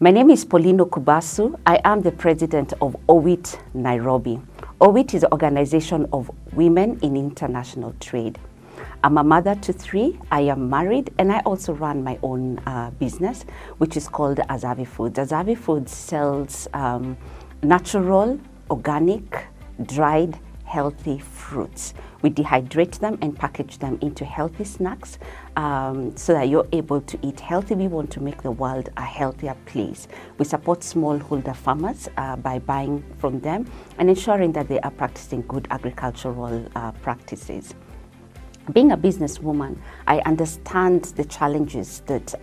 My name is Paulino Kubasu. I am the president of OWIT Nairobi. OWIT is an organization of women in international trade. I'm a mother to 3, I am married, and I also run my own business, which is called Azavi Foods. Azavi Foods sells natural, organic, dried, healthy fruits. We dehydrate them and package them into healthy snacks so that you're able to eat healthy. We want to make the world a healthier place. We support smallholder farmers by buying from them and ensuring that they are practicing good agricultural practices. Being a businesswoman, I understand the challenges that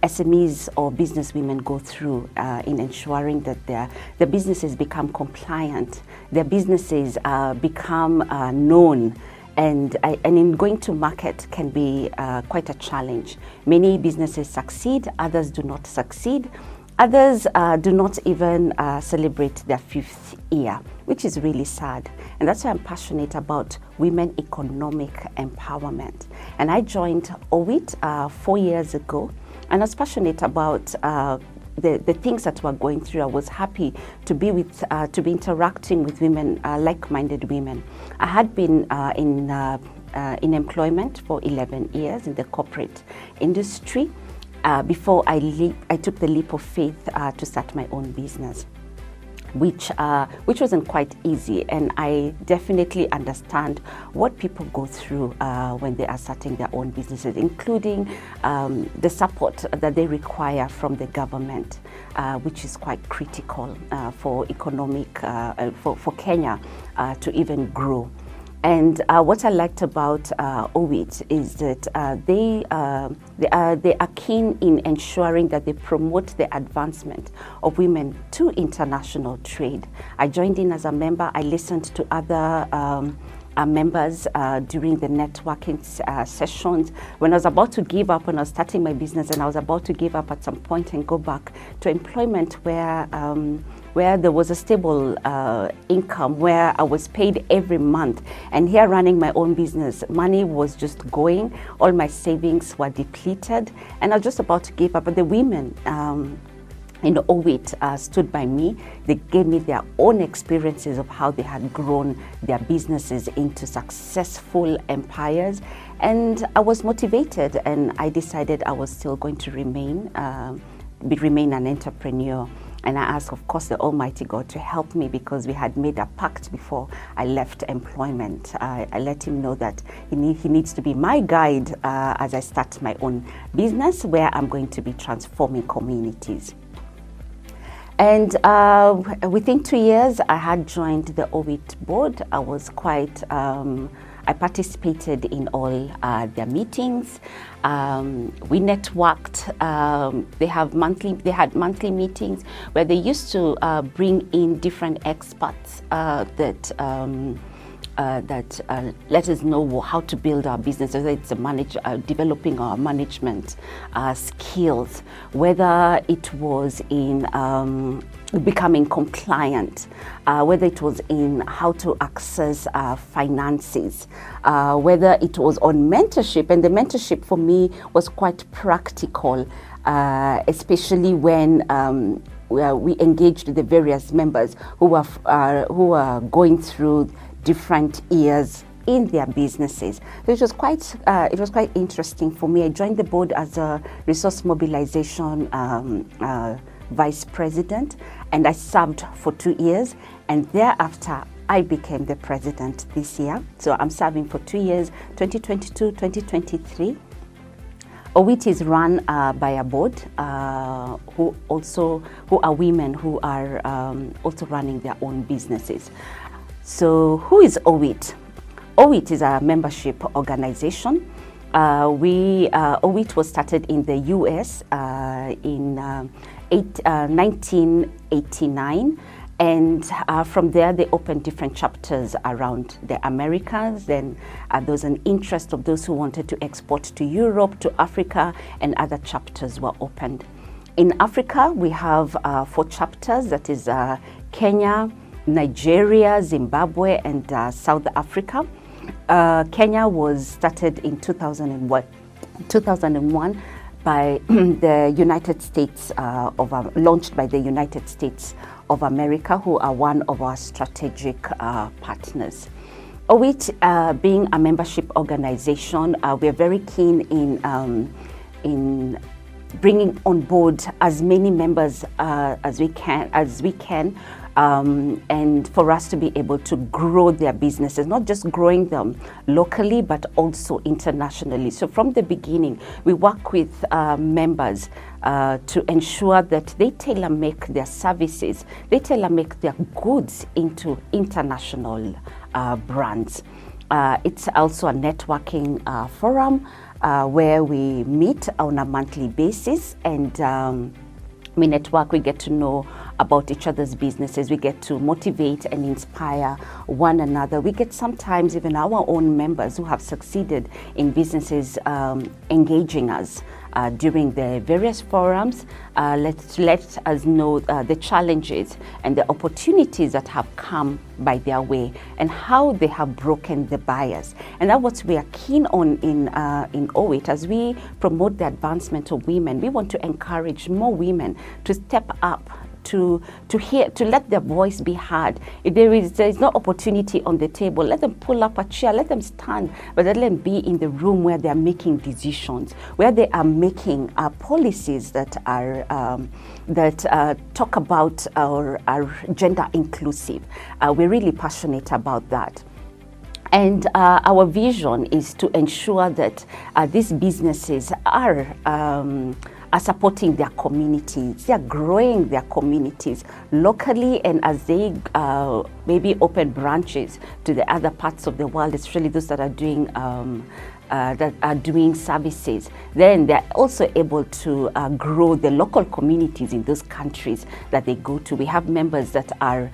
SMEs or business women go through in ensuring that their businesses become compliant, their businesses become known, and in going to market can be quite a challenge. Many businesses succeed, others do not succeed. Others do not even celebrate their 5th year, which is really sad. And that's why I'm passionate about women economic empowerment. And I joined OWIT 4 years ago, and I was passionate about the things that we're going through. I was happy to be interacting with women, like-minded women. I had been in employment for 11 years in the corporate industry. Before I took the leap of faith to start my own business, which wasn't quite easy, and I definitely understand what people go through when they are starting their own businesses, including the support that they require from the government, which is quite critical for economic, for Kenya to even grow. And what I liked about OWIT is that they are keen in ensuring that they promote the advancement of women to international trade. I joined in as a member. I listened to other members during the networking sessions. When I was about to give up, when I was starting my business, and I was about to give up at some point and go back to employment where there was a stable income, where I was paid every month. And here running my own business, money was just going, all my savings were depleted, and I was just about to give up. But the women in OWIT stood by me. They gave me their own experiences of how they had grown their businesses into successful empires. And I was motivated, and I decided I was still going to remain an entrepreneur. And I asked, of course, the Almighty God to help me, because we had made a pact before I left employment. I let him know that he needs to be my guide as I start my own business, where I'm going to be transforming communities. And within 2 years, I had joined the OWIT board. I was quite, I participated in all their meetings. We networked. They had monthly meetings where they used to bring in different experts that let us know how to build our business, whether it's developing our management skills, whether it was in becoming compliant, whether it was in how to access finances, whether it was on mentorship. And the mentorship for me was quite practical, especially when we engaged the various members who are going through different years in their businesses. So it was quite interesting for me. I joined the board as a resource mobilization vice president, and I served for 2 years, and thereafter I became the president this year. So I'm serving for 2 years, 2022, 2023. OWIT is run by a board who are women who are also running their own businesses. So who is OWIT? OWIT is a membership organization. OWIT was started in the US in 1989, and from there they opened different chapters around the Americas. Then there was an interest of those who wanted to export to Europe, to Africa, and other chapters were opened. In Africa, we have 4 chapters, that is Kenya, Nigeria, Zimbabwe, and South Africa. Kenya was started in 2001 by the United States launched by the United States of America, who are one of our strategic partners. OWIT, being a membership organization, we are very keen in bringing on board as many members as we can, and for us to be able to grow their businesses, not just growing them locally, but also internationally. So from the beginning, we work with members to ensure that they tailor-make their services, they tailor-make their goods into international brands. It's also a networking forum where we meet on a monthly basis, and we network, we get to know about each other's businesses, we get to motivate and inspire one another. We get sometimes even our own members who have succeeded in businesses engaging us during the various forums. Let us know the challenges and the opportunities that have come by their way and how they have broken the barriers. And that's what we are keen on in OWIT. As we promote the advancement of women, we want to encourage more women to step up, to let their voice be heard. If there is no opportunity on the table, let them pull up a chair, let them stand, but let them be in the room where they are making decisions, where they are making policies that are talk about our gender inclusive. We're really passionate about that. And our vision is to ensure that these businesses are supporting their communities, they are growing their communities locally, and as they maybe open branches to the other parts of the world, especially those that are doing services, then they're also able to grow the local communities in those countries that they go to. We have members that are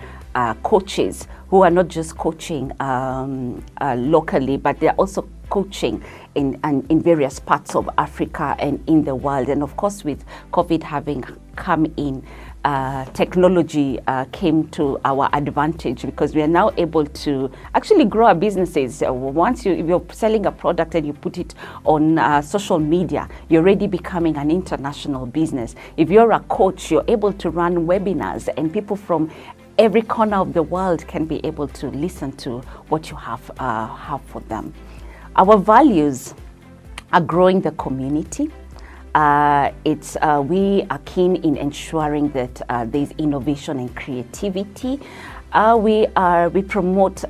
coaches who are not just coaching locally, but they're also coaching in various parts of Africa and in the world. And of course, with COVID having come in, technology came to our advantage, because we are now able to actually grow our businesses. Once if you're selling a product and you put it on social media, you're already becoming an international business. If you're a coach, you're able to run webinars, and people from every corner of the world can be able to listen to what you have for them. Our values are growing the community. We are keen in ensuring that there's innovation and creativity. We promote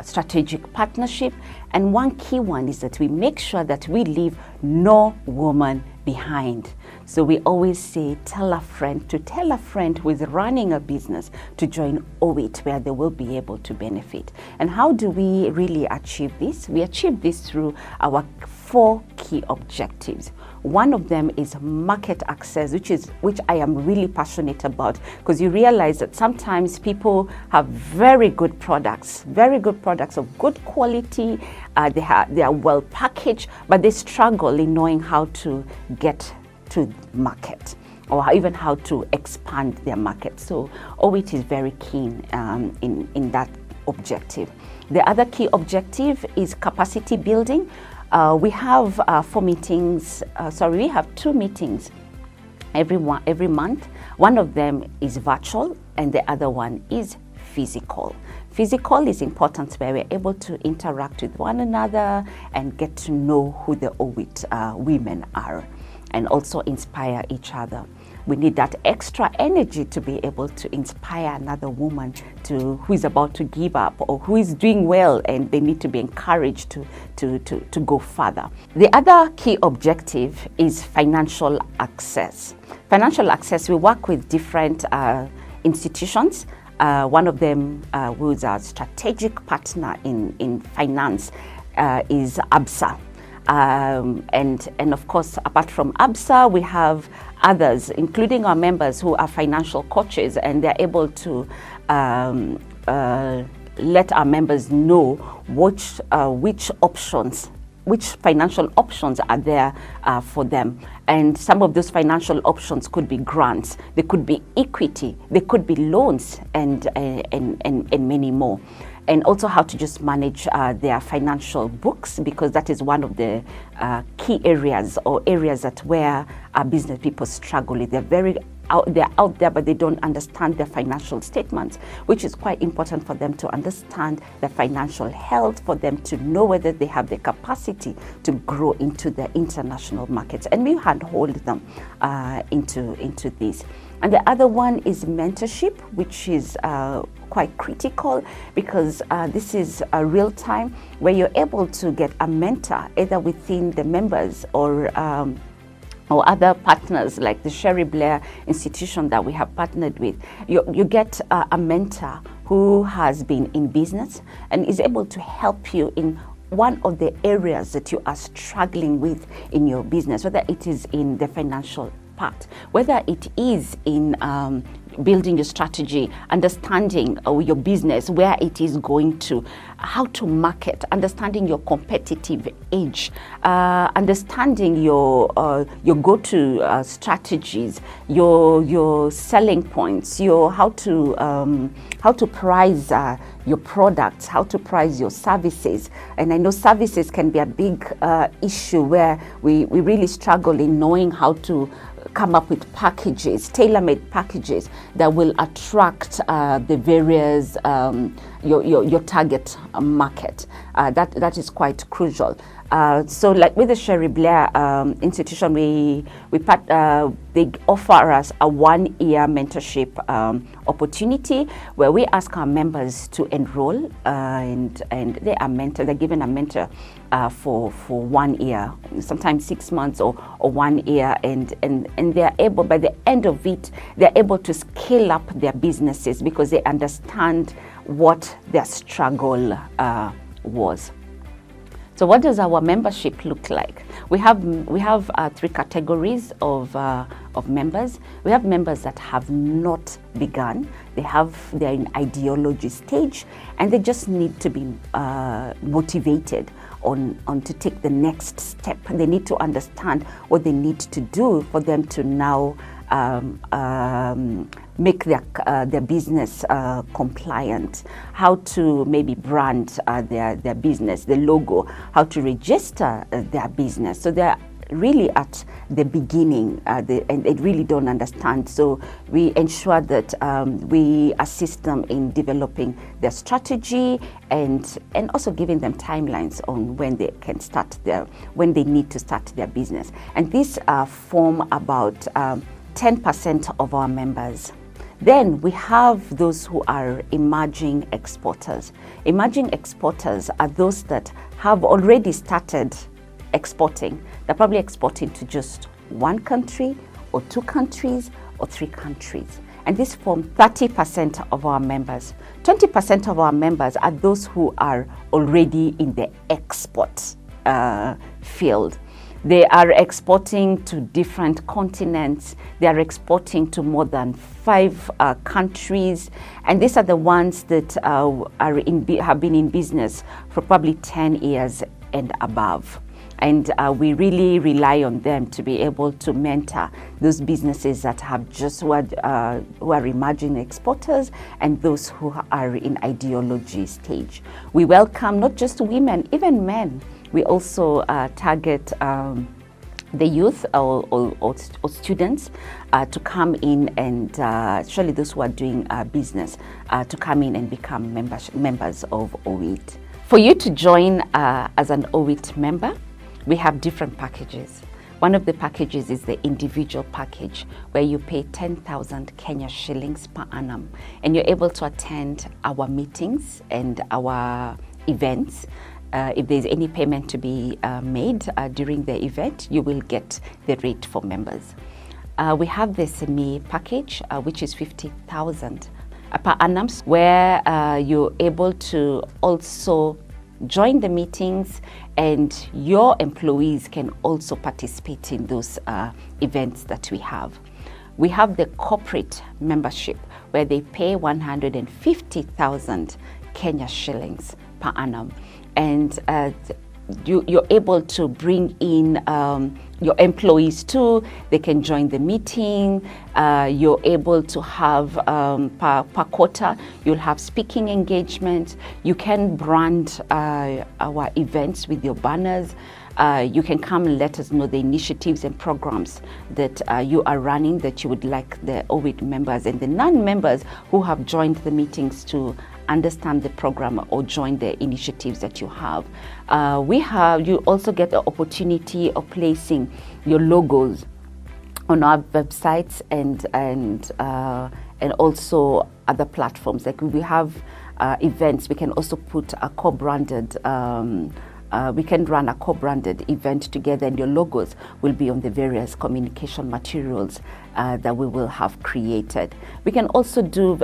strategic partnership, and one key one is that we make sure that we leave no woman behind. So we always say, tell a friend to tell a friend who is running a business to join OWIT, where they will be able to benefit. And how do we really achieve this? We achieve this through our 4 key objectives. One of them is market access, which I am really passionate about, because you realize that sometimes people have very good products of good quality, they are well packaged, but they struggle in knowing how to get to market, or even how to expand their market. So OWIT is very keen in that objective. The other key objective is capacity building. We have 4 meetings. We have 2 meetings every month. One of them is virtual, and the other one is physical. Physical is important, where we're able to interact with one another and get to know who the OWIT women are, and also inspire each other. We need that extra energy to be able to inspire another woman who is about to give up, or who is doing well, and they need to be encouraged to go further. The other key objective is financial access. Financial access, we work with different institutions. One of them, who is a strategic partner in finance, is ABSA. And of course, apart from ABSA, we have others, including our members who are financial coaches, and they're able to let our members know which options which financial options are there for them. And some of those financial options could be grants, they could be equity, they could be loans, and many more. And also how to just manage their financial books, because that is one of the key areas, or areas that where business people struggle. They're out there, but they don't understand their financial statements, which is quite important for them to understand their financial health, for them to know whether they have the capacity to grow into the international markets. And we handhold them into this. And the other one is mentorship, which is quite critical, because this is a real time where you're able to get a mentor either within the members or other partners like the Sherry Blair institution that we have partnered with. You get a mentor who has been in business and is able to help you in one of the areas that you are struggling with in your business, whether it is in the financial part, whether it is in building your strategy, understanding your business, where it is going to, how to market, understanding your competitive edge, understanding your go-to strategies, your selling points, your how to price your products, how to price your services. And I know services can be a big issue where we really struggle in knowing how to come up with packages, tailor-made packages that will attract the various your target market. That is quite crucial. So like with the Sherry Blair institution, they offer us a 1-year mentorship opportunity where we ask our members to enroll and they are mentored. They're given a mentor for 1 year, sometimes 6 months or 1 year, and they're able, by the end of it, they're able to scale up their businesses because they understand what their struggle was. So what does our membership look like? We have 3 categories of members. We have members that have not begun. They're in ideology stage, and they just need to be motivated on to take the next step. They need to understand what they need to do for them to now make their business compliant, how to maybe brand their business, the logo, how to register their business. So they're really at the beginning and they really don't understand. So we ensure that we assist them in developing their strategy and also giving them timelines on when they can start when they need to start their business. And these form about 10% of our members. Then we have those who are emerging exporters. Emerging exporters are those that have already started exporting. They're probably exporting to just 1 country or 2 countries or 3 countries. And this forms 30% of our members. 20% of our members are those who are already in the export field. They are exporting to different continents. They are exporting to more than 5 countries. And these are the ones that have been in business for probably 10 years and above. And we really rely on them to be able to mentor those businesses that have who are emerging exporters and those who are in ideology stage. We welcome not just women, even men. We also target the youth or students to come in and actually those who are doing business to come in and become members of OWIT. For you to join as an OWIT member, we have different packages. One of the packages is the individual package where you pay 10,000 Kenya shillings per annum and you're able to attend our meetings and our events. If there's any payment to be made during the event, you will get the rate for members. We have the SME package, which is 50,000 per annum, where you're able to also join the meetings and your employees can also participate in those events that we have. We have the corporate membership, where they pay 150,000 Kenya shillings per annum. And you're able to bring in your employees too. They can join the meeting. You're able to have per quarter, you'll have speaking engagements. You can brand our events with your banners. You can come and let us know the initiatives and programs that you are running that you would like the OWIT members and the non-members who have joined the meetings to understand the program or join the initiatives that you have. You also get the opportunity of placing your logos on our websites and also other platforms. Like we have events, we can also put a co-branded we can run a co-branded event together, and your logos will be on the various communication materials that we will have created. We can also do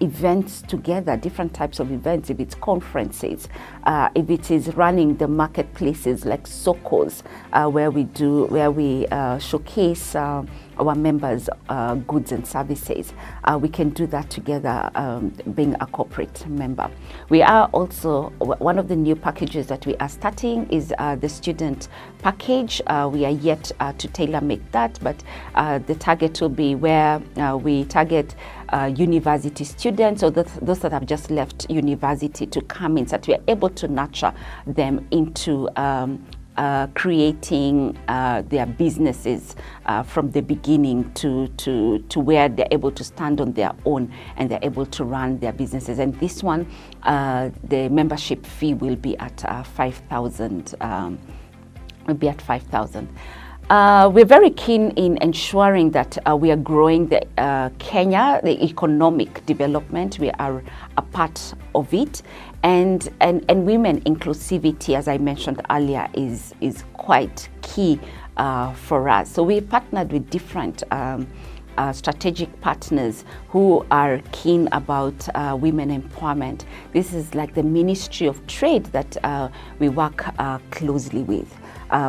events together, different types of events, if it's conferences, if it is running the marketplaces like Sokos, where we showcase our members' goods and services. We can do that together, being a corporate member. We are also, one of the new packages that we are starting is the student package. We are yet to tailor make that, but the target will be where we target university students, or those that have just left university, to come in, so that we are able to nurture them into creating their businesses from the beginning to where they're able to stand on their own and they're able to run their businesses. And this one, the membership fee will be at 5,000. Will be at 5,000. We're very keen in ensuring that we are growing the Kenya, the economic development. We are a part of it, and women inclusivity, as I mentioned earlier, is quite key for us. So we partnered with different strategic partners who are keen about women empowerment. This is like the Ministry of Trade that we work closely with.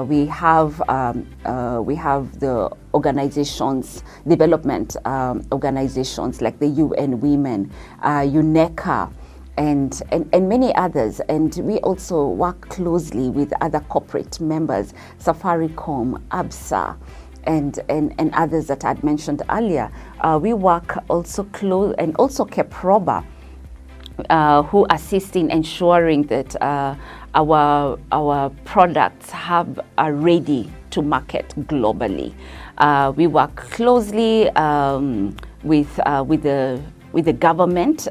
We have the organizations, development organizations like the UN Women, UNECA, and many others. And we also work closely with other corporate members, Safaricom, ABSA, and others that I had mentioned earlier. We work also close, and also Keproba, who assist in ensuring that our products are ready to market globally. We work closely with the government,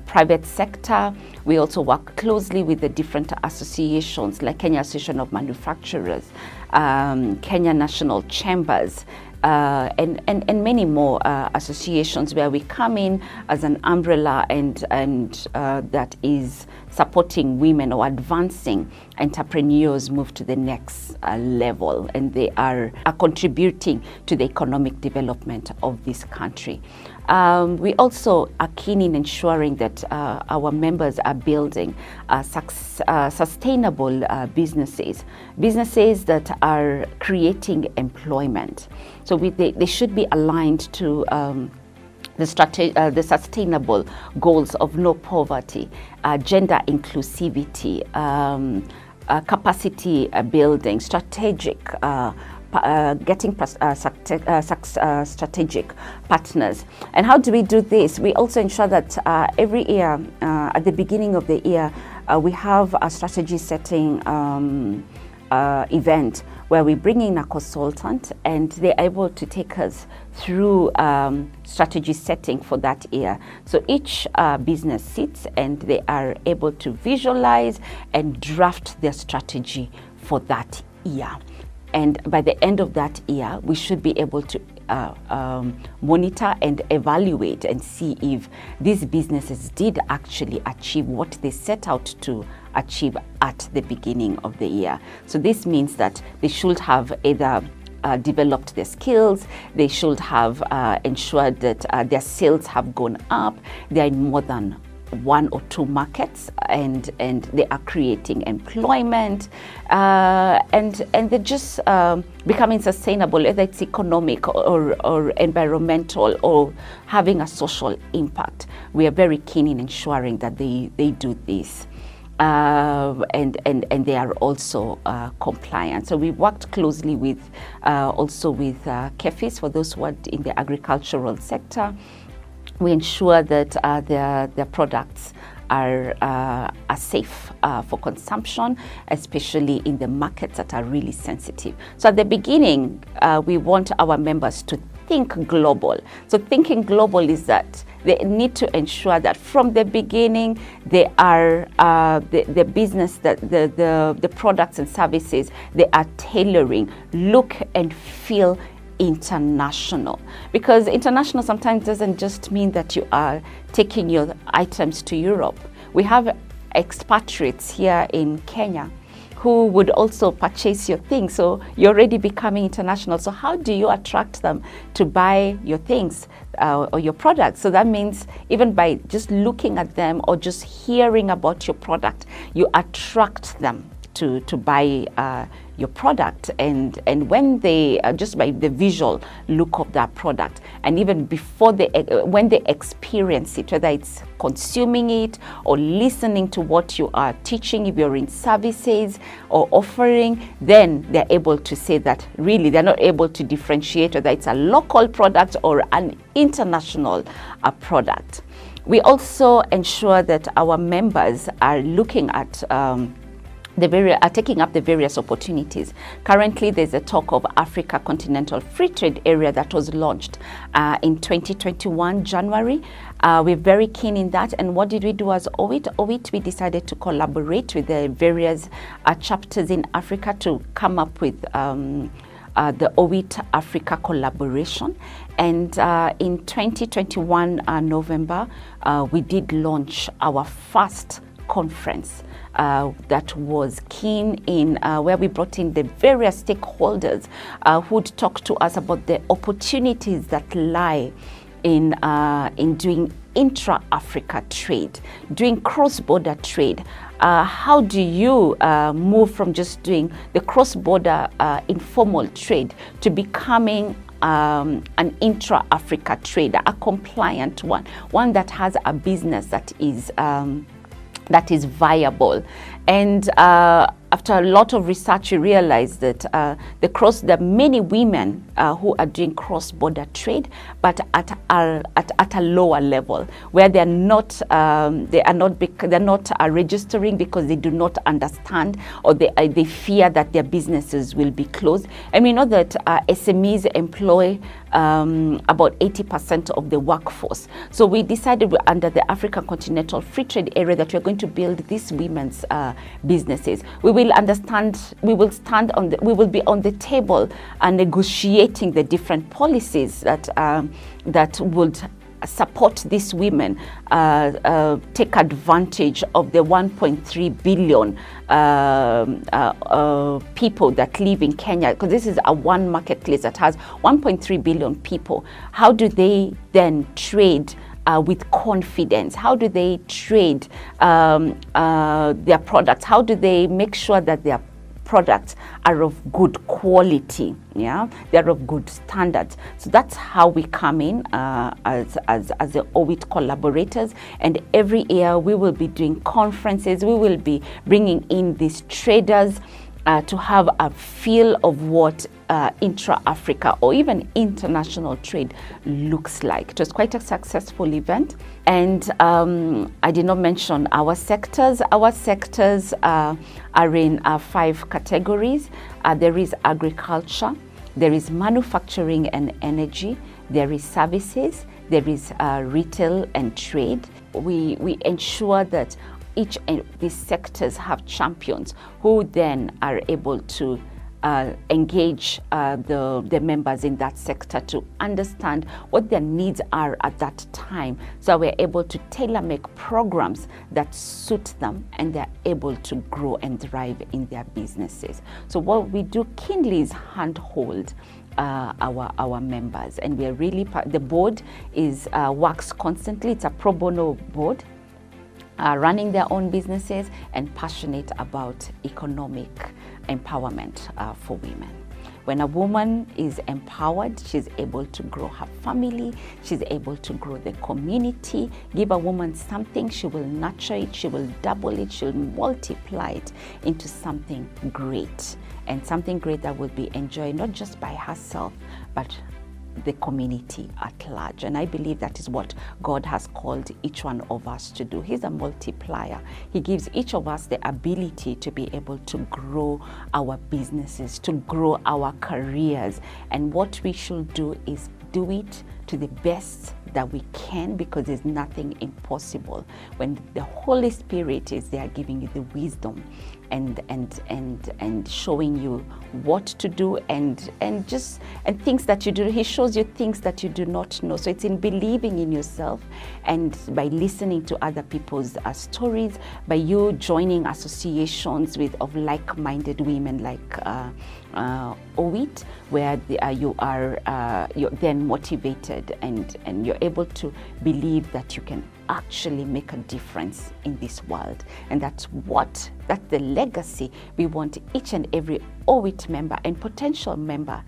private sector. We also work closely with the different associations like Kenya Association of Manufacturers, Kenya National Chambers, and many more associations where we come in as an umbrella and that is supporting women or advancing entrepreneurs move to the next level, and they are contributing to the economic development of this country. We also are keen in ensuring that our members are building sustainable businesses that are creating employment. So they should be aligned to the sustainable goals of no poverty, gender inclusivity, capacity building, strategic getting strategic partners. And how do we do this? We also ensure that every year, at the beginning of the year, we have a strategy setting event where we bring in a consultant and they're able to take us through strategy setting for that year. So each business sits and they are able to visualize and draft their strategy for that year. And by the end of that year, we should be able to monitor and evaluate and see if these businesses did actually achieve what they set out to achieve at the beginning of the year. So this means that they should have either developed their skills, they should have ensured that their sales have gone up, they are in more than one or two markets, and they are creating employment, and they're just becoming sustainable, whether it's economic or environmental or having a social impact. We are very keen in ensuring that they do this. and they are also compliant. So we worked closely with also with KEFIs, for those who are in the agricultural sector. We ensure that their products are safe for consumption, especially in the markets that are really sensitive. So at the beginning, we want our members to think global. So thinking global is that they need to ensure that from the beginning they are the business, that the products and services they are tailoring look and feel international, because international sometimes doesn't just mean that you are taking your items to Europe. We have expatriates here in Kenya who would also purchase your things, so you're already becoming international. So how do you attract them to buy your things or your products? So that means even by just looking at them or just hearing about your product, you attract them to buy your product, and when they just by the visual look of that product, and even before when they experience it, whether it's consuming it or listening to what you are teaching, if you're in services or offering, then they're able to say that really they're not able to differentiate whether it's a local product or an international product. We also ensure that our members are looking at are taking up the various opportunities. Currently, there's a talk of Africa Continental Free Trade Area that was launched in 2021, January. We're very keen in that. And what did we do as OWIT? OWIT, we decided to collaborate with the various chapters in Africa to come up with the OWIT Africa collaboration. And in 2021, November, we did launch our first conference that was keen in where we brought in the various stakeholders who'd talk to us about the opportunities that lie in doing intra-Africa trade, doing cross-border trade. How do you move from just doing the cross-border informal trade to becoming an intra-Africa trader, a compliant one that has a business that is viable? And after a lot of research, we realized that the many women who are doing cross-border trade, but at a lower level, where they're not registering because they do not understand, or they fear that their businesses will be closed. And we know that SMEs employ about 80% of the workforce. So we decided under the African Continental Free Trade Area that we're going to build these women's businesses. We will be on the table and negotiating the different policies that would support these women take advantage of the 1.3 billion people that live in Kenya, because this is a one marketplace that has 1.3 billion people. How do they then trade with confidence? How do they trade their products? How do they make sure that their products are of good quality? Yeah, they're of good standards. So that's how we come in as the OWIT collaborators. And every year we will be doing conferences. We will be bringing in these traders to have a feel of what intra-Africa or even international trade looks like. It was quite a successful event. And I did not mention our sectors. Our sectors are in 5 categories. There is agriculture, there is manufacturing and energy, there is services, there is retail and trade. We ensure that each of these sectors have champions who then are able to engage the members in that sector to understand what their needs are at that time, so we're able to tailor make programs that suit them and they're able to grow and thrive in their businesses. So what we do keenly is handhold our members, and we are really the board is works constantly. It's a pro bono board, running their own businesses and passionate about economic empowerment for women. When a woman is empowered, she's able to grow her family, she's able to grow the community. Give a woman something, she will nurture it, she will double it, she'll multiply it into something great, and something great that will be enjoyed not just by herself, but the community at large. And I believe that is what God has called each one of us to do. He's a multiplier. He gives each of us the ability to be able to grow our businesses, to grow our careers. And what we should do is do it to the best that we can, because there's nothing impossible when the Holy Spirit is there giving you the wisdom and showing you what to do and things that you do. He shows you things that you do not know. So it's in believing in yourself, and by listening to other people's stories, by you joining associations of like-minded women like OWIT, where you're then motivated and you're able to believe that you can actually make a difference in this world. And that's the legacy we want each and every OWIT member and potential member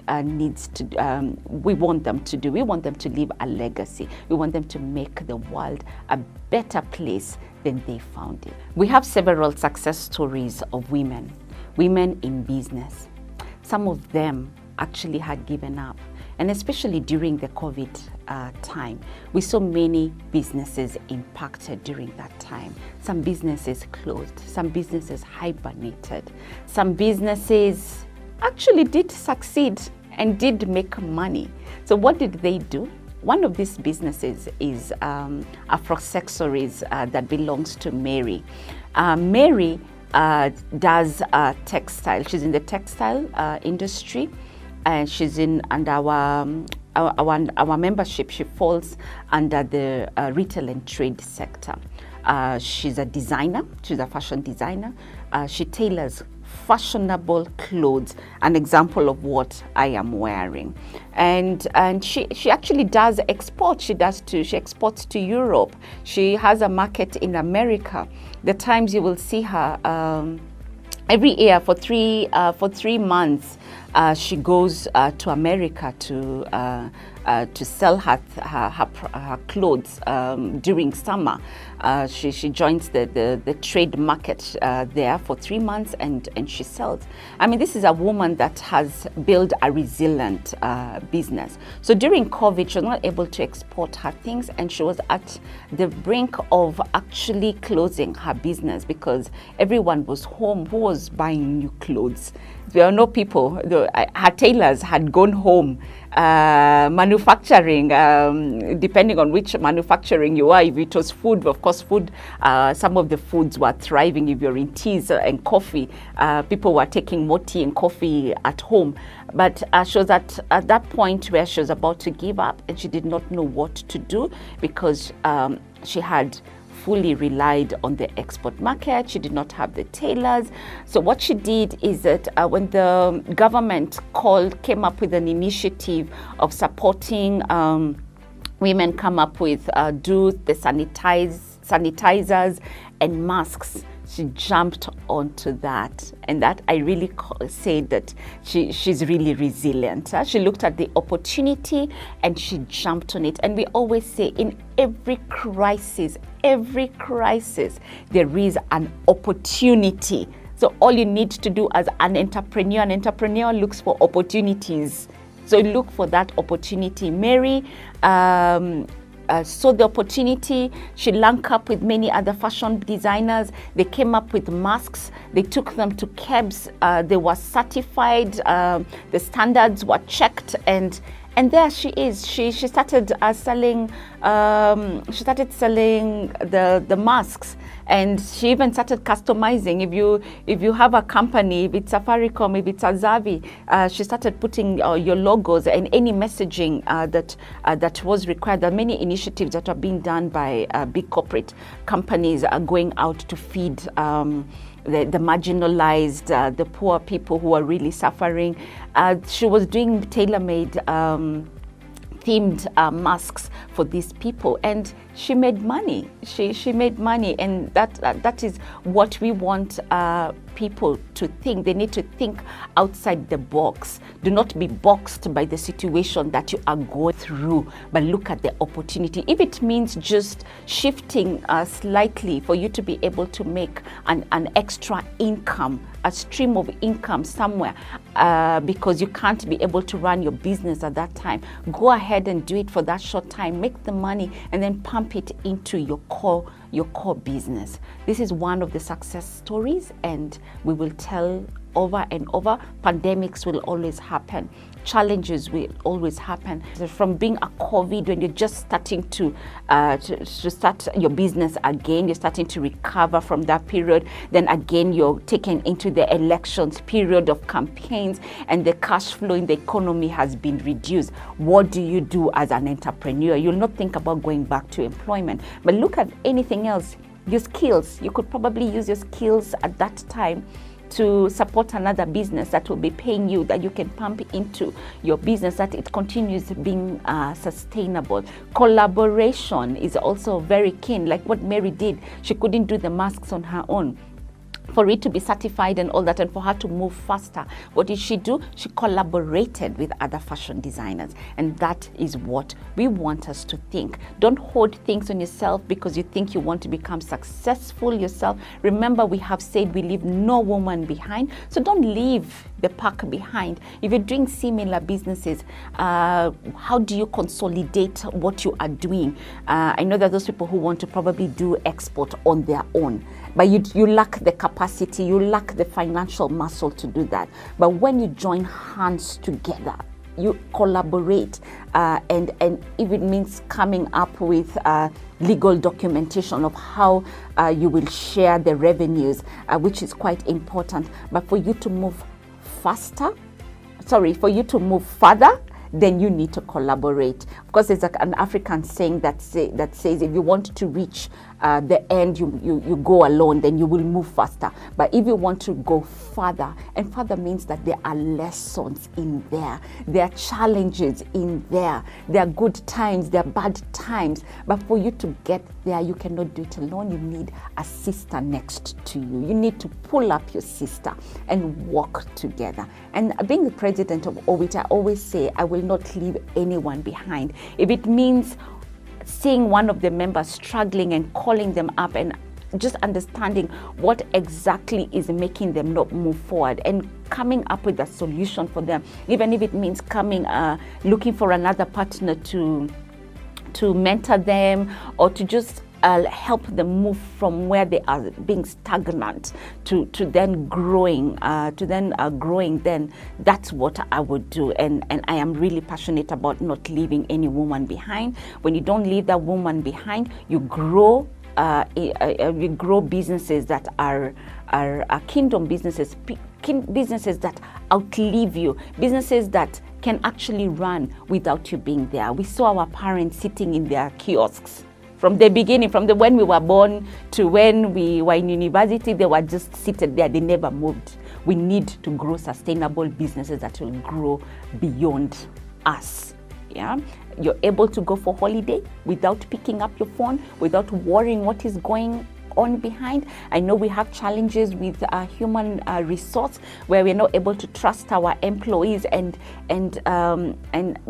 we want them to do. We want them to leave a legacy. We want them to make the world a better place than they found it. We have several success stories of women in business. Some of them actually had given up. And especially during the COVID time, we saw many businesses impacted during that time. Some businesses closed, some businesses hibernated, some businesses actually did succeed and did make money. So what did they do? One of these businesses is Afroaccessories that belongs to Mary. Mary does textile. She's in the textile industry. And she's under our membership. She falls under the retail and trade sector. She's a designer. She's a fashion designer. She tailors fashionable clothes, an example of what I am wearing. And she actually does export. She exports to Europe. She has a market in America. The times you will see her every year for 3 months. She goes to America to sell her clothes during summer. She joins the trade market there for 3 months and she sells. I mean, this is a woman that has built a resilient business. So during COVID, she was not able to export her things, and she was at the brink of actually closing her business because everyone was home who was buying new clothes. There are no people. Her tailors had gone home. Manufacturing, depending on which manufacturing you are, if it was food, of course, food, some of the foods were thriving. If you're in teas and coffee, people were taking more tea and coffee at home. But she was at that point where she was about to give up, and she did not know what to do because she had fully relied on the export market. She did not have the tailors. So what she did is that when the government came up with an initiative of supporting women come up with do the sanitizers and masks, she jumped onto that. And that I really say that she's really resilient. She looked at the opportunity and she jumped on it. And we always say in every crisis, there is an opportunity. So all you need to do as an entrepreneur looks for opportunities. So look for that opportunity. Mary saw the opportunity. She linked up with many other fashion designers. They came up with masks. They took them to KEBS. They were certified. The standards were checked, and there she is. She started selling. She started selling the masks, and she even started customizing. If you have a company, if it's Safaricom, if it's Azavi, she started putting your logos and any messaging that was required. There are many initiatives that are being done by big corporate companies going out to feed the marginalized, the poor people who are really suffering. She was doing tailor-made themed masks for these people, and she made money. She made money, and that is what we want people to think. They need to think outside the box. Do not be boxed by the situation that you are going through, but look at the opportunity. If it means just shifting slightly for you to be able to make an extra income, a stream of income somewhere, because you can't be able to run your business at that time, go ahead and do it for that short time, make the money, and then pump it into your core business. This is one of the success stories, and we will tell over and over. Pandemics will always happen. Challenges will always happen. From being a COVID, when you're just starting to start your business again, you're starting to recover from that period. Then again, you're taken into the elections period of campaigns, and the cash flow in the economy has been reduced. What do you do as an entrepreneur? You'll not think about going back to employment, but look at anything else. Your skills, you could probably use your skills at that time to support another business that will be paying you, that you can pump into your business, that it continues being sustainable. Collaboration is also very keen, like what Mary did. She couldn't do the masks on her own. For it to be certified and all that, and for her to move faster, what did she do? She collaborated with other fashion designers, and that is what we want us to think. Don't hold things on yourself because you think you want to become successful yourself. Remember, we have said we leave no woman behind, so don't leave the pack behind. If you're doing similar businesses, how do you consolidate what you are doing? I know that those people who want to probably do export on their own, but you lack the capacity, you lack the financial muscle to do that. But when you join hands together, you collaborate, and if it means coming up with legal documentation of how you will share the revenues, which is quite important. But for you to move further, then you need to collaborate. Of course, there's an African saying that says if you want to reach the end, you go alone, then you will move faster. But if you want to go further, and further means that there are lessons in there, there are challenges in there, there are good times, there are bad times. But for you to get there, you cannot do it alone. You need a sister next to you. You need to pull up your sister and walk together. And being the president of OWIT, I always say I will not leave anyone behind. If it means seeing one of the members struggling and calling them up and just understanding what exactly is making them not move forward and coming up with a solution for them, even if it means looking for another partner to mentor them, or to just help them move from where they are being stagnant to then growing, then that's what I would do. And I am really passionate about not leaving any woman behind. When you don't leave that woman behind, you grow businesses that are kingdom businesses, businesses that outlive you, businesses that can actually run without you being there. We saw our parents sitting in their kiosks. From the beginning, when we were born to when we were in university, they were just seated there. They never moved. We need to grow sustainable businesses that will grow beyond us. Yeah, you're able to go for holiday without picking up your phone, without worrying what is going on behind. I know we have challenges with human resource where we're not able to trust our employees, and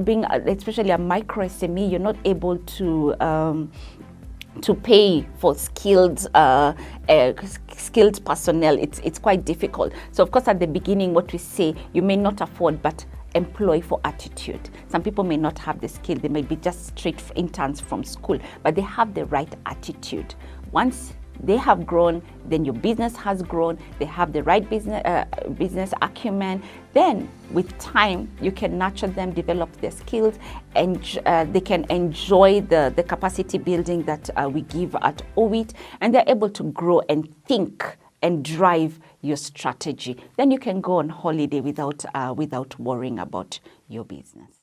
being especially a micro SME, you're not able to pay for skilled personnel. It's quite difficult. So of course, at the beginning, what we say, you may not afford, but employ for attitude. Some people may not have the skill. They may be just straight interns from school, but they have the right attitude. Once they have grown, then your business has grown. They have the right business acumen. Then with time, you can nurture them, develop their skills, and they can enjoy the capacity building that we give at OWIT, and they're able to grow and think and drive your strategy. Then you can go on holiday without worrying about your business.